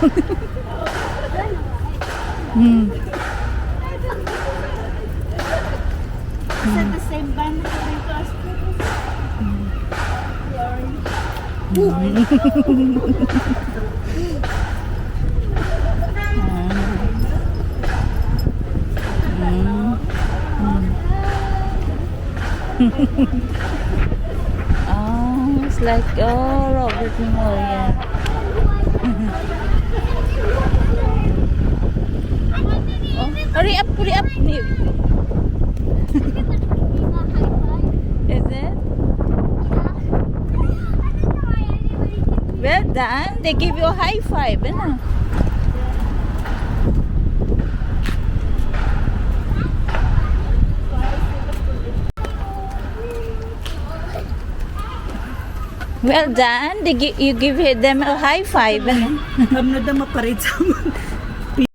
Is it the same band that we crossed? Oh, it's like Robert Memorial. Oh, hurry up, hurry up. Is it? Well done. They give you a high five, ano? Well done. You give them a high five, ano? Dam na dama pa rin sa